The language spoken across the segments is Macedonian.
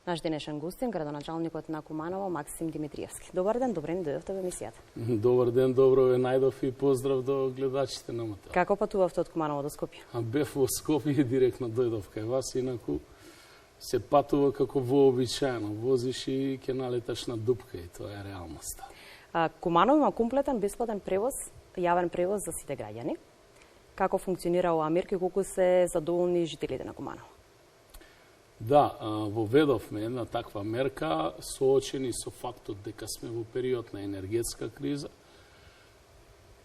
Наш денешен гостин, градоначалникот на Куманово, Максим Димитриевски. Добар ден, добре ни дојдовте во емисијата. Добар ден, добро ве најдов и поздрав до гледачите на МТ. Како патувавте од Куманово до Скопје? Бев во Скопје и директно дојдов кај вас, инаку се патува како вообичаено. Возиш и ќе налеташ на дупка и тоа е реалноста. Куманово има комплетен бесплатен превоз, јавен превоз за сите граѓани. Како функционира оваа мерка и колку се задоволни жителите на Куманово? Да, воведовме една таква мерка, соочени со фактот дека сме во период на енергетска криза.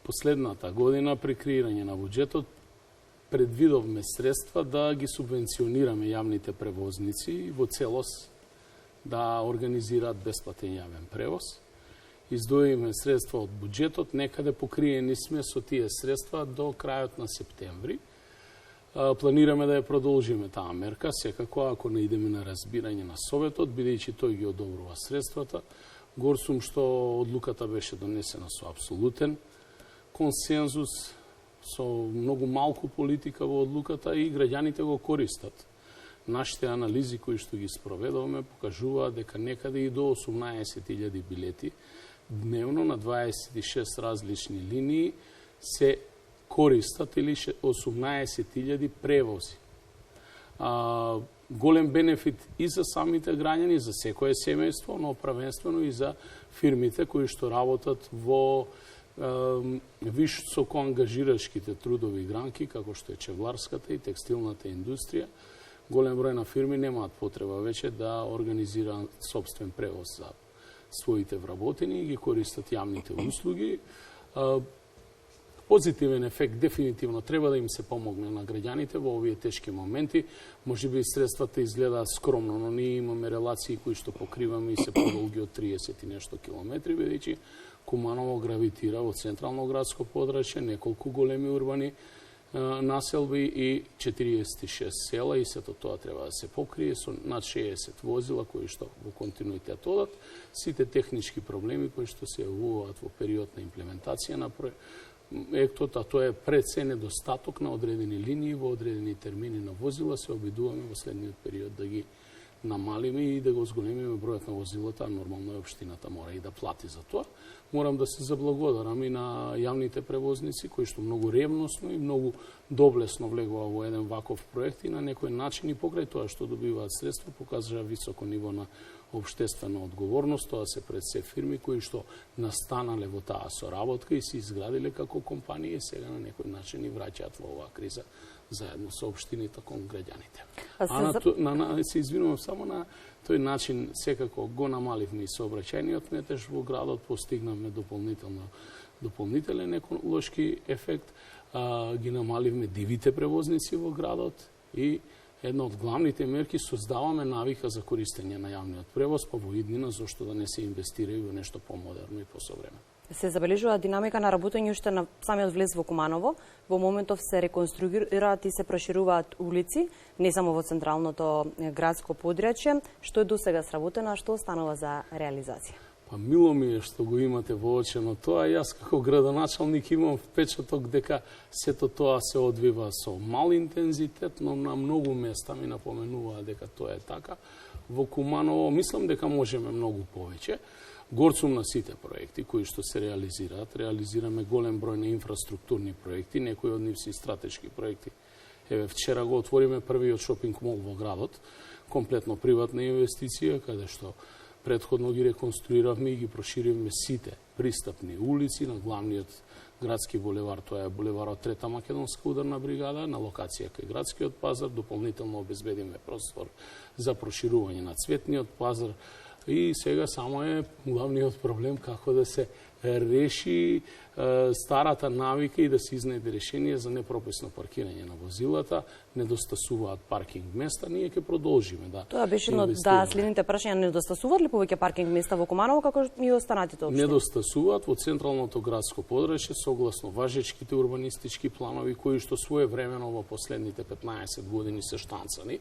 Последната година при креирање на буџетот предвидовме средства да ги субвенционираме јавните превозници во целост да организираат бесплатен јавен превоз. Издвоиме средства од буџетот, некаде покриени сме со тие средства до крајот на септември. Планираме да ја продолжиме таа мерка, секако ако не идеме на разбирање на Советот, бидејќи тој ги одобрува средствата. Гор сум што одлуката беше донесена со апсолутен консензус, со многу малку политика во одлуката и граѓаните го користат. Нашите анализи кои што ги спроведовме покажуваат дека некаде и до 18.000 билети дневно на 26 различни линии се користат или 18.000 превози. Голем бенефит и за самите граѓани, за секое семејство, но правенствено и за фирмите кои што работат во високо ангажирачките трудови гранки, како што е чевларската и текстилната индустрија. Голем број на фирми немаат потреба веќе да организираат собствен превоз за своите вработени и ги користат јавните услуги. Позитивен ефект дефинитивно треба да им се помогне на граѓаните во овие тешки моменти. Можеби средствата изгледаат скромно, но ние имаме релации кои што покриваме и се подолги од 30 и нешто километри, бидејќи Куманово гравитира во централно градско подрачје, неколку големи урбани населби и 46 села, и сето тоа треба да се покрие со над 60 возила кои што во континуитет одат. Сите технички проблеми кои што се јавуваат во период на имплементација на проектот, а тоа е пред се недостаток на одредени линии во одредени термини на возила, се обидуваме во следниот период да ги намалиме и да го зголемиме бројот на возилата, а нормално е општината мора и да плати за тоа. Морам да се заблагодарам и на јавните превозници кои што многу ревносно и многу доблесно влегува во еден ваков проект и на некој начин и покрај тоа што добиваат средства покажа високо ниво на општествена одговорност. Тоа се пред се фирми кои што настанале во таа соработка и се изградиле како компанија и сега на некој начин и враќаат во оваа криза заедно со општините кон граѓаните. Се извинувам, само на тој начин секако го намаливме и сообраќајниот метеж во градот, постигнавме дополнителен еколошки ефект, ги намаливме дивите превозници во градот и една од главните мерки создаваме навика за користење на јавниот превоз, па во иднина зошто да не се инвестира и во нешто помодерно и посовремено. Се забележува динамика на работење уште на самиот влез во Куманово. Во моментов се реконструираат и се прошируваат улици, не само во централното градско подрачје. Што е досега сработено, а што останува за реализација? Па мило ми е што го имате воочено тоа. Јас како градоначалник имам впечаток дека сето тоа се одвива со мал интензитет, но на многу места ми напоменуваа дека тоа е така. Во Куманово мислам дека можеме многу повеќе. Горцум на сите проекти кои што се реализираат. Реализираме голем број на инфраструктурни проекти, некои од нив се стратешки проекти. Еве вчера го отвориме првиот шопинг мол во градот, комплетно приватна инвестиција, каде што претходно ги реконструиравме и ги проширивме сите пристапни улици на главниот градски булевар, тоа е булеварот Трета македонска ударна бригада, на локација кај градскиот пазар, дополнително обезбедиме простор за проширување на цветниот пазар. И сега само е главниот проблем како да се реши старата навика и да се изнајде решение за непрописно паркирање на возилата. Недостасуваат паркинг места, ние ќе продолжиме да. Тоа беше следните прашања. Недостасуваат ли повеќе паркинг места во Куманово како и останатите општини? Недостасуваат во централното градско подрачје согласно важечките урбанистички планови кои што своевремено во последните 15 години се штанцани.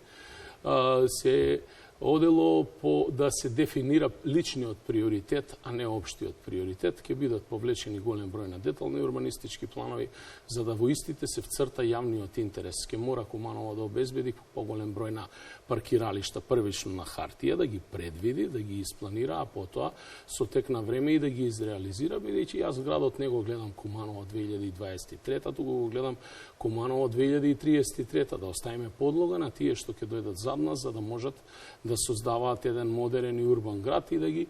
Се одело по да се дефинира личниот приоритет, а не општиот приоритет. Ќе бидат повлечени голем број на детални урбанистички планови, за да во истите се вцрта јавниот интерес. Ке мора Куманово да обезбеди поголем број на паркиралишта првично на хартија, да ги предвиди, да ги испланира, а потоа со тек на време и да ги изреализира, бидејќи јас градот не го гледам Куманово 2023, туку го гледам Куманово 2033, да оставиме подлога на тие што ќе дојдат зад нас, за да можат да создаваат еден модерен и урбан град и да ги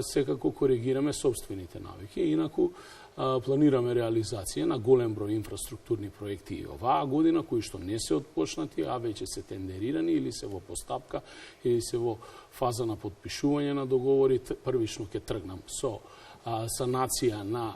секако коригираме собствените навики. Инаку планираме реализација на голем број инфраструктурни проекти и оваа година, кои што не се отпочнати, а веќе се тендерирани или се во постапка, или се во фаза на подпишување на договори. Првично ќе тргнам со санација на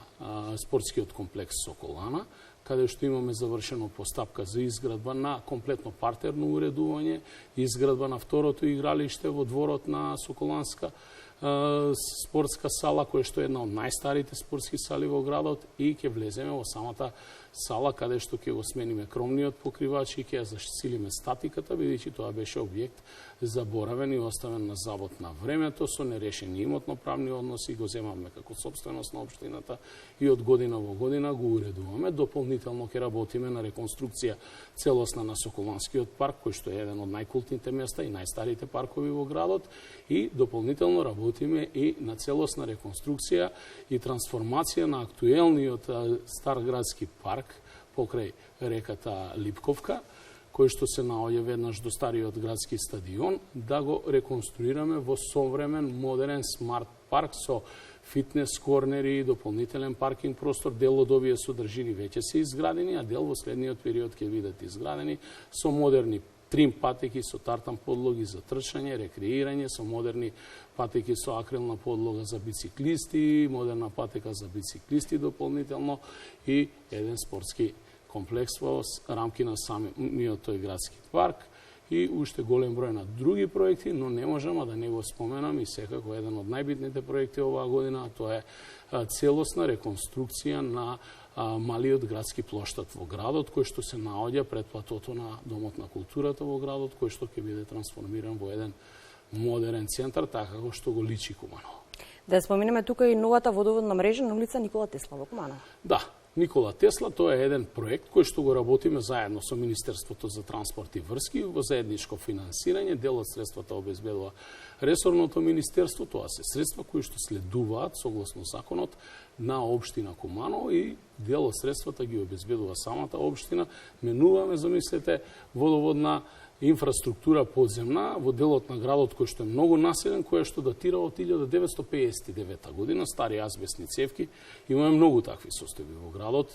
спортскиот комплекс Соколана, каде што имаме завршено постапка за изградба на комплетно партерно уредување, изградба на второто игралиште во дворот на Соколанска спортска сала, која што е една од најстарите спортски сали во градот, и ќе влеземе во самата сала каде што ќе го смениме кромниот покривач и ќе ја засилиме статиката, бидејќи тоа беше објект заборавен и оставен на забот на времето, со нерешени имотно-правни односи, го земаме како собственост на општината и од година во година го уредуваме. Дополнително ќе работиме на реконструкција целосна на Соколанскиот парк, кој што е еден од најкултните места и најстарите паркови во градот, и дополнително работиме и на целосна реконструкција и трансформација на актуелниот стар градски парк покрај реката Липковка, кој што се наоѓа веднаш до стариот градски стадион, да го реконструираме во современ, модерен, смарт парк со фитнес корнери, дополнителен паркинг простор. Дел од овие содржини веќе се изградени, а дел во следниот период ќе бидат изградени со модерни трим патеки со тартан подлоги за трчање, рекреирање, со модерни патеки со акрилна подлога за бициклисти, модерна патека за бициклисти дополнително и еден спортски комплекс во рамки на самиот тој градски парк и уште голем број на други проекти, но не можам да не го споменам и секако еден од најбитните проекти оваа година, а тоа е целосна реконструкција на малиот градски плоштад во градот, кој што се наоѓа пред платото на Домот на културата во градот, кој што ќе биде трансформиран во еден модерен центар, така како што го личи Куманово. Да споменеме тука и новата водоводна мрежа на улица Никола Тесла во Куманово. Да, Никола Тесла, тоа е еден проект кој што го работиме заедно со Министерството за транспорт и врски во заедничко финансирање. Дел од средствата обезбедува ресорното министерство, тоа се средства кои што следуваат согласно законот на општина Куманово и дел од средствата ги обезбедува самата општина. Менуваме, замислете, водоводна инфраструктура подземна во делот на градот кој што е многу населен, која што датира од 1959 година, стари азбестни цевки. Имаме многу такви состојби во градот.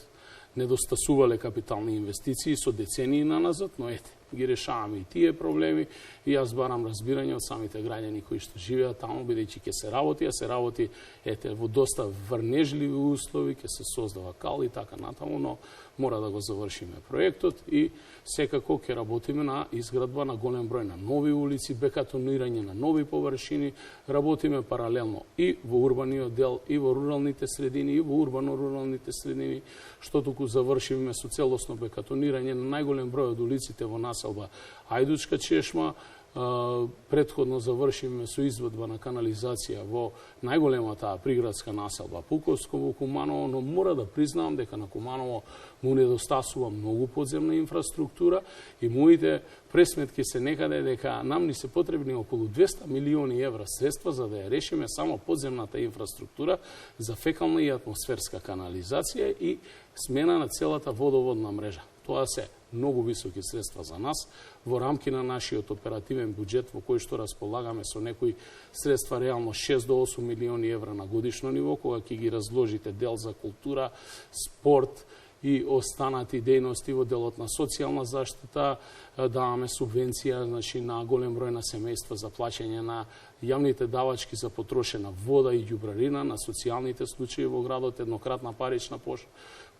Недостасувале капитални инвестиции со децении наназад, но ете, ги решаваме и тие проблеми и јас барам разбирање од самите граѓани кои што живеат таму, бидејќи ќе се работи, а се работи ете во доста врнежливи услови, ќе се создава кал и така натаму, но мора да го завршиме проектот и секако ќе работиме на изградба на голем број на нови улици, бекатонирање на нови површини, работиме паралелно и во урбаниот дел, и во руралните средини, и во урбано-руралните средини, што туку завршиме со целосно бекатонирање на најголем број од улиците во населба Ајдучка чешма, претходно завршиме со изводба на канализација во најголемата приградска населба Пуковско во Куманово, но мора да признавам дека на Куманово му недостасува многу подземна инфраструктура и моите пресметки се некаде дека нам ни се потребни околу 200 милиони евра средства за да ја решиме само подземната инфраструктура за фекална и атмосферска канализација и смена на целата водоводна мрежа. Тоа се многу високи средства за нас во рамки на нашиот оперативен буџет во кој што располагаме со некои средства реално 6 до 8 милиони евра на годишно ниво, кога ќе ги разложите дел за култура, спорт и останати дејности во делот на социјална заштита, даваме субвенција значи, на голем број на семејства за плаќање на јавните давачки за потрошена вода и ѓубрарина, на социјалните случаи во градот, еднократна парична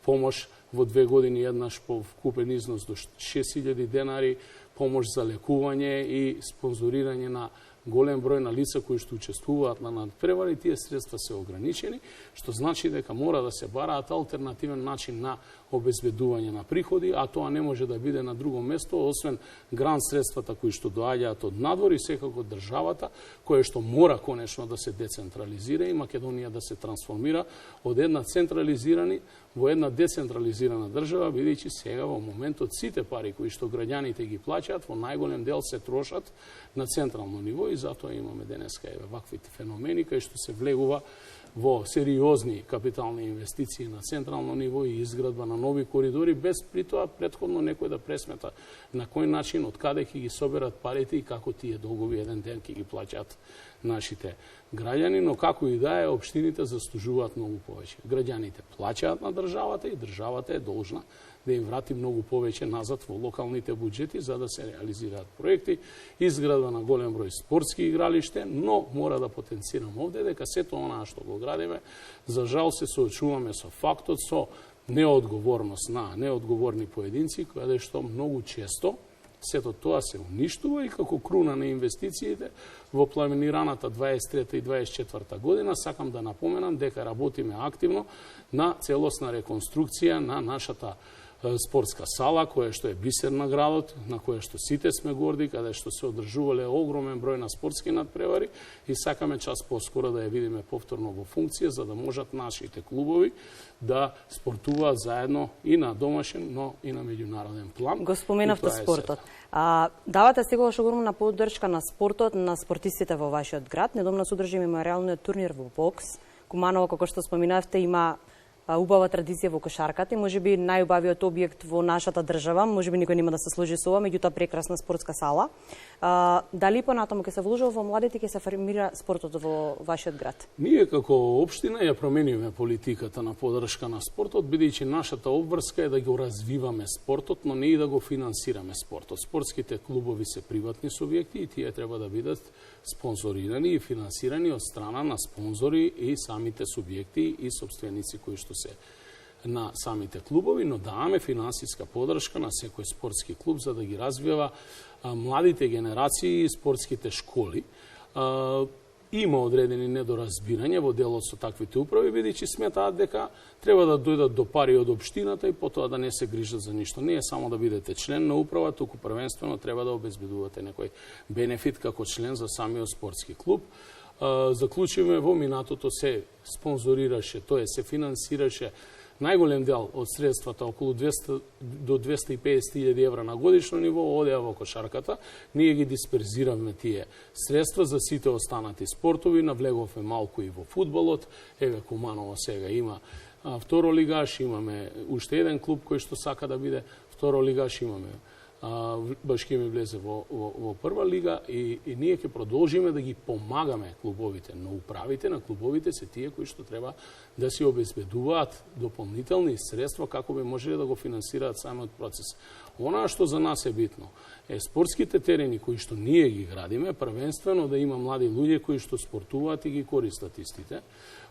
помош во 2 години еднаш по вкупен износ до 6000 денари, помош за лекување и спонзорирање на голем број на лица кои што учествуваат на надпревари. Тие средства се ограничени, што значи дека мора да се бараат алтернативен начин на обезбедување на приходи, а тоа не може да биде на друго место, освен грант средствата кои што доаѓаат од надвор и секако државата, кое што мора конечно да се децентрализира и Македонија да се трансформира од една централизирана во една децентрализирана држава, бидејќи сега во моментот сите пари кои што граѓаните ги плаќаат во најголем дел се трошат на централно ниво и затоа имаме денеска ваквите феномени кај што се влегува во сериозни капитални инвестиции на централно ниво и изградба на нови коридори, без при тоа претходно некој да пресмета на кој начин, од каде ќе ги соберат парите и како тие долгови еден ден ќе ги плаќаат нашите граѓани, но како и да е, општините заслужуваат многу повеќе. Граѓаните плаќаат на државата и државата е должна да им врати многу повеќе назад во локалните буџети за да се реализираат проекти, изградба на голем број спортски игралиште, но мора да потенцирам овде дека сето онаа што го градиме, за жал се соочуваме со фактот, со неодговорност на неодговорни поединци, каде што многу често сето тоа се уништува и како круна на инвестициите во планираната 23 и 24 година сакам да напоменам дека работиме активно на целосна реконструкција на нашата спортска сала, која што е бисер на градот, на која што сите сме горди, каде што се одржувале огромен број на спортски надпревари и сакаме час поскоро да ја видиме повторно во функција, за да можат нашите клубови да спортуваат заедно и на домашен, но и на меѓународен план. Го споменавте спортот. Давате секогаш огромна поддршка на спортот, на спортистите во вашиот град. Недавно се одржи меморијалниот турнир во бокс. Куманово, како што споменавте, има убава традиција во кошарката и можеби најубавиот објект во нашата држава, можеби никој нема да се сложи со ова, меѓутоа прекрасна спортска сала. Дали понатаму ќе се вложува во младите, ќе се формира спортот во вашиот град? Ние како општина ја променивме политиката на поддршка на спортот, бидејќи нашата обврска е да го развиваме спортот, но не и да го финансираме спортот. Спортските клубови се приватни субјекти и тие треба да бидат спонзорирани и финансирани од страна на спонзори и самите субјекти и сопственици кои што се на самите клубови, но даваме финансиска поддршка на секој спортски клуб за да ги развива младите генерации и спортските школи. Има одредени недоразбирање во делот со таквите управи, бидејќи сметаат дека треба да дојдат до пари од општината и потоа да не се грижат за ништо. Не е само да бидете член на управа, туку првенствено треба да обезбедувате некој бенефит како член за самиот спортски клуб. Заклучиме во минатото се спонзорираше, тоа се финансираше најголем дел од средствата, околу 200 до 250.000 евра на годишно ниво, одеа во кошарката. Ние ги дисперзиравме тие средства за сите останати спортови, навлеговме малку и во фудбалот. Еве Куманово сега има второ лигаш, имаме уште еден клуб кој што сака да биде второ лигаш, имаме Башки ми влезе во прва лига и ние ќе продолжиме да ги помагаме клубовите, но управите на клубовите се тие кои што треба да си обезбедуваат дополнителни средства како би можеле да го финансираат самиот процес. Она што за нас е битно е спортските терени кои што ние ги градиме, првенствено да има млади луѓе кои што спортуваат и ги користат истите.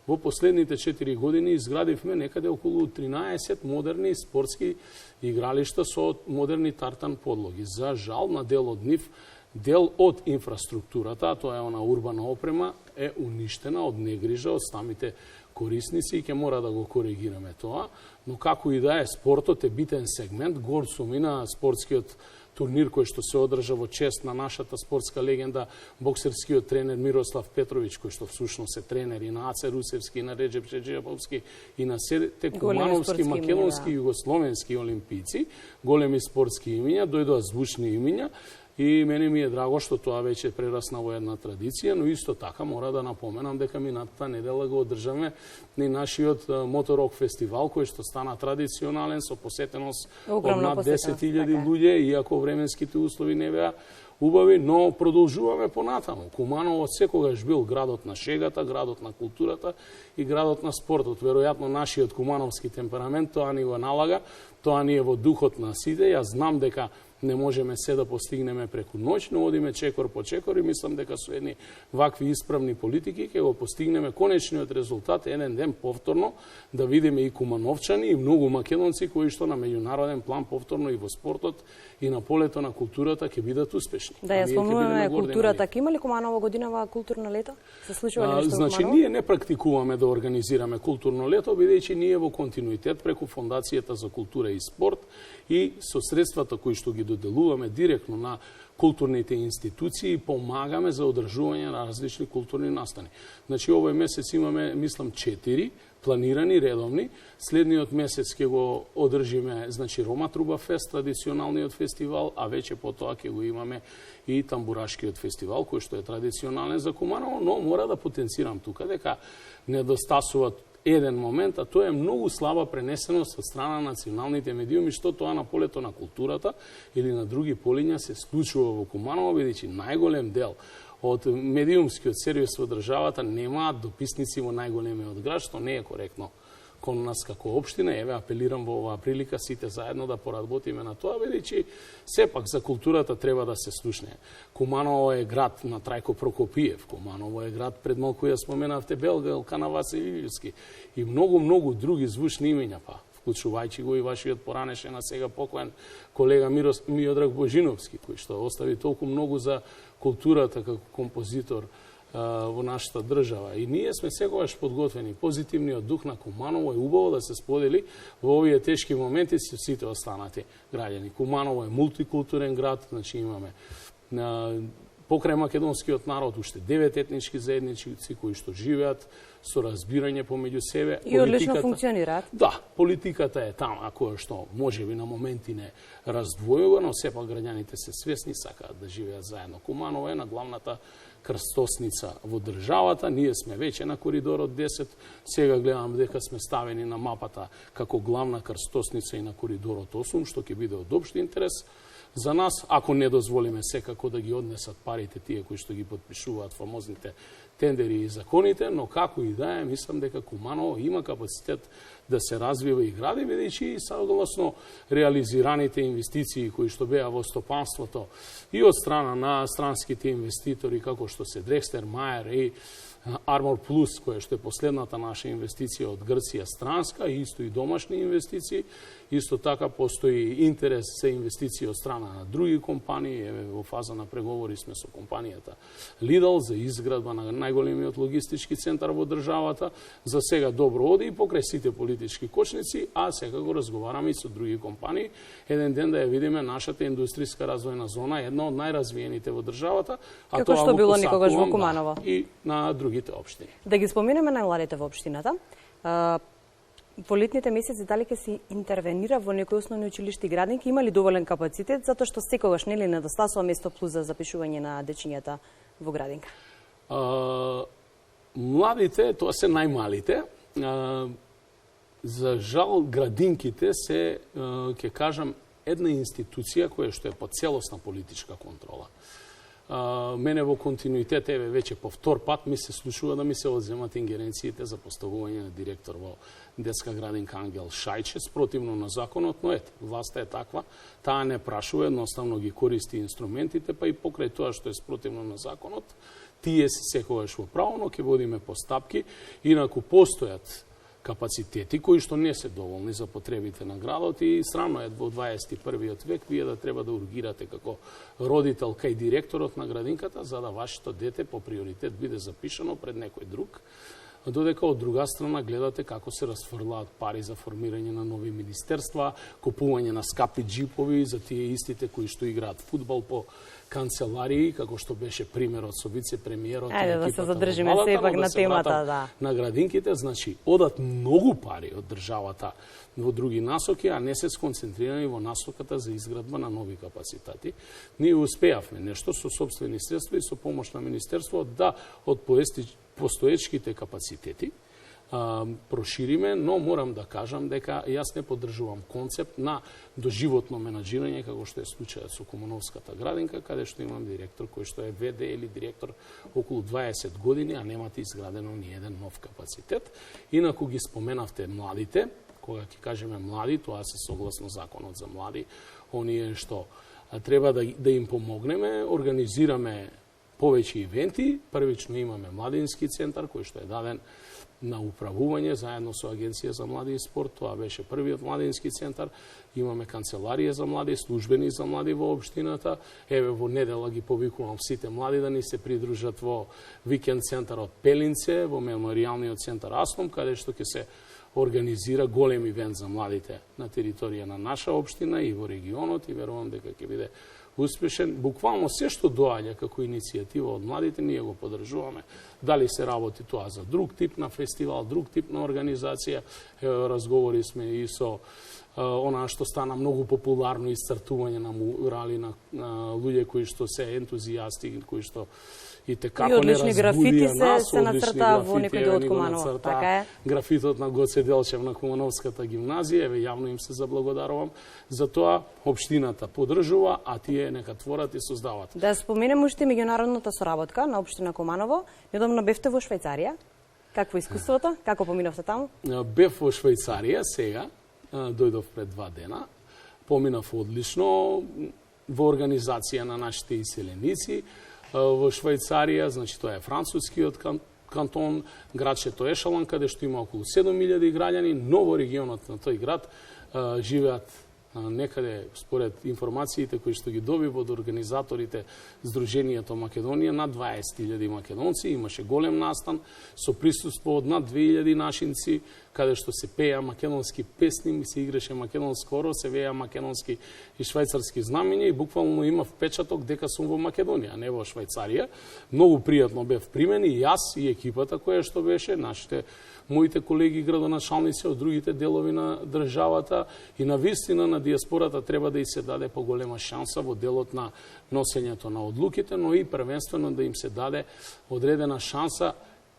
Во последните 4 години изградивме некаде околу 13 модерни спортски игралишта со модерни тартан подлоги. За жал, на дел од нив, дел од инфраструктурата, а тоа е она урбана опрема, е уништена од негрижа од самите корисници и ќе мора да го коригираме тоа. Но како и да е, спортот е битен сегмент, гор сумина спортскиот турнир кој што се одржа во чест на нашата спортска легенда, боксерскиот тренер Мирослав Петровиќ, кој што всушност е тренер и на Аце Русевски, и на Реджеп Чеджеповски, и на сите кумановски, македонски и југословенски олимпици, големи спортски имиња, дојдоа звучни имиња, и мене ми е драго што тоа веќе прерасна во една традиција, но исто така мора да напоменам дека минатата недела го одржаме и нашиот моторок фестивал кој што стана традиционален со посетеност од над 10.000 луѓе, иако временските услови не беа убави, но продолжуваме понатаму. Куманово секогаш бил градот на шегата, градот на културата и градот на спортот. Веројатно нашиот кумановски темперамент тоа ни го налага, тоа ни е во духот на сите. Јас знам дека Не можеме се да постигнеме преку ноќ, но одиме чекор по чекор и мислам дека со едни вакви исправни политики ќе го постигнеме конечниот резултат еден ден повторно да видиме и кумановчани и многу македонци кои што на меѓународен план повторно и во спортот и на полето на културата ќе бидат успешни. Да, ја спомнуваме културата. Ке има ли Куманово годинава културно лето? Се случува ли нешто во Значи, ние не практикуваме да организираме културно лето, бидејќи ние во континуитет преку Фондацијата за култура и спорт и со средствата кои што ги доделуваме директно на културните институции помагаме за одржување на различни културни настани. Значи, овој месец имаме, мислам, 4 планирани, редовни. Следниот месец ќе го одржиме, значи, Рома Труба Фест, традиционалниот фестивал, а веќе потоа ќе го имаме и Тамбурашкиот фестивал, кој што е традиционален за Куманово, но мора да потенцирам тука дека недостасуваат еден момент, а тоа е многу слаба пренесеност од страна на националните медиуми, што тоа на полето на културата или на други полиња се случува во Куманово, бидејќи најголем дел од медиумскиот сервис во државата немаат дописници во најголемиот град, што не е коректно кон нас како општина. Еве, апелирам во оваа прилика сите заедно да поработиме на тоа, бидејќи сепак за културата треба да се слушне. Куманово е град на Трајко Прокопиев, Куманово е град пред малку ја споменавте Белгалка на Васил Илиевски и многу други звучни имиња, па вклучувајќи го и вашиот поранешен, а сега покоен колега Миодраг Божиновски, кој што остави толку многу за културата како композитор во нашата држава. И ние сме секогаш подготвени. Позитивниот дух на Куманово е убаво да се сподели во овие тешки моменти со сите останати граѓани. Куманово е мултикултурен град, значи имаме покрај македонскиот народ уште 9 етнички заедници кои што живеат со разбирање помеѓу себе. И одлично функционираат. Да, политиката е тама која што можеби на моменти не раздвојува, но сепак граѓаните се свесни, сакаат да живеат заедно. Куманово е на главната крстосница во државата. Ние сме веќе на коридорот 10. Сега гледам дека сме ставени на мапата како главна крстосница и на коридорот 8, што ќе биде од општ интерес за нас, ако не дозволиме секако да ги однесат парите тие кои што ги подпишуваат фамозните тендери и законите, но како и да е, мислам дека Куманово има капацитет да се развива и гради, бидејќи согласно реализираните инвестиции кои што беа во стопанството и од страна на странските инвеститори, како што се Дрекстер, Мајер и Армор Плюс, која што е последната наша инвестиција од Грција странска, и исто и домашни инвестиции. Исто така постои интерес за инвестиции од страна на други компании. Еве, во фаза на преговори сме со компанијата Lidl за изградба на најголемиот логистички центар во државата. За сега добро оди и покрај сите политички кочници, а сега го разговараме и со други компании. Еден ден да ја видиме нашата индустријска развојна зона, една од најразвиените во државата, а како тоа што било посакувам, никогаш во Куманово. Да, и на другите општини. Да ги споменеме најмладите во општината. Во летните месеци дали ќе се интервенира во некои основни училишти и градинки, има ли доволен капацитет, затоа што секогаш нели недостасува место плюс за запишување на дечињата во градинка? Младите, тоа се најмалите. За жал, градинките се, ќе кажам, една институција која што е под целосна политичка контрола. Мене во континуитет, еве веќе по втор пат ми се случува да ми се одземат ингеренциите за поставување на директор во детска градинка Ангел Шајче, спротивно на законот, но ете, власта е таква, таа не прашува, едноставно ги користи инструментите, па и покрај тоа што е спротивно на законот, тие се секогаш во право, но ќе водиме постапки, инаку постојат капацитети кои што не се доволни за потребите на градот и срамно е во 21. век вие да треба да ургирате како родител кај директорот на градинката за да вашето дете по приоритет биде запишано пред некој друг, додека од друга страна гледате како се расфрлаат пари за формирање на нови министерства, купување на скапи джипови за тие истите кои што играат фудбал по канцеларии, како што беше примерот со вице-премиерот и екипата. Да се задржиме сепак на темата, да. На градинките, значи, одат многу пари од државата во други насоки, а не се сконцентрирани во насоката за изградба на нови капацитети. Ние успеавме нешто со собствени средства и со помош на Министерството да од постоечките капацитети прошириме, но морам да кажам дека јас не поддржувам концепт на доживотно менаџирање како што е случајот со Кумановската градинка, каде што имам директор кој што е ВД или директор околу 20 години, а немате изградено ни еден нов капацитет. Инаку ги споменавте младите, кога ќе кажеме млади, тоа се согласно законот за млади, оние што Треба да им помогнеме, организираме повеќе ивенти. Првично имаме младински центар кој што е даден на управување заедно со Агенција за млади и спорт. Тоа беше првиот младински центар. Имаме канцеларија за млади, службени за млади во општината. Еве во недела ги повикувам сите млади да ни се придружат во викенд центарот Пелинце, во меморијалниот центар Аслом, каде што ќе се организира голем ивент за младите на територија на наша општина и во регионот, и верувам дека ќе биде успешен. Буквално се што доаѓа како иницијатива од младите, ние го поддржуваме. Дали се работи тоа за друг тип на фестивал, друг тип на организација. Разговори сме и со она што стана многу популарно исцртување на мурали на луѓе кои што се ентузијасти, кои што и текако не разбудија нас. се нацрта во некој дел од Куманово. Така е. Графитот на Гоце Делчев на Кумановската гимназија, еве јавно им се заблагодарувам за тоа. Општината поддржува, а тие нека творат и создават. Да споменем уште меѓународната соработка на општина Куманово. Недавно бевте во Швајцарија. Какво искуството? Како поминавте таму? Бев во Швајцарија сега, дојдов пред 2 дена. Поминав одлично во организација на нашите иселеници во Швајцарија, значи тоа е францускиот кантон, градчето Ешалан, каде што има околу 7000 граѓани, но во регионот на тој град живеат некаде, според информациите кои што ги добив од организаторите Сдруженијето Македонија, над 20.000 македонци. Имаше голем настан со присуство од над 2000 нашинци, каде што се пеја македонски песни, се играше македонско оро, се веја македонски и швајцарски знамења и буквално има впечаток дека сум во Македонија, а не во Швајцарија. Многу пријатно бев примен и јас и екипата која што беше, моите колеги градоначалници од другите делови на државата, и на вистина на диаспората треба да и се даде поголема шанса во делот на носењето на одлуките, но и првенствено да им се даде одредена шанса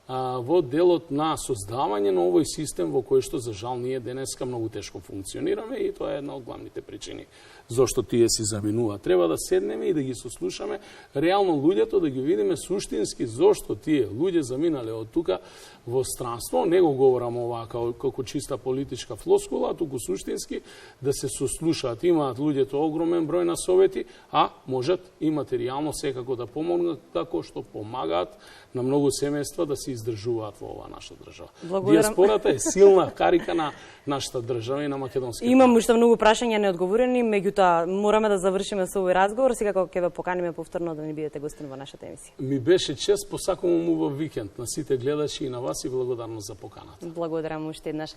во делот на создавање на овој систем во кој што за жал ние денеска многу тешко функционираме, и тоа е една од главните причини зошто тие си заминува. Треба да седнеме и да ги сослушаме реално луѓето, да ги видиме суштински зошто тие луѓе заминале од тука во странство. Не го говорам ова како чиста политичка флоскула, туку суштински да се сослушаат. Имаат луѓето огромен број на совети, а можат и материјално секако да помогнат, како што помагаат на многу семејства да се издржуваат во оваа наша држава. Диаспората е силна карика на нашата држава и на македонските. Имам уште многу прашања неодговорени, меѓутоа мораме да завршиме со овој разговор. Секако ќе ве поканиме повторно да ни бидете гостин во нашата емисија. Ми беше чест, посакувам убав викенд на сите гледачи и на вас, и благодарност за поканата. Благодарам уште еднаш.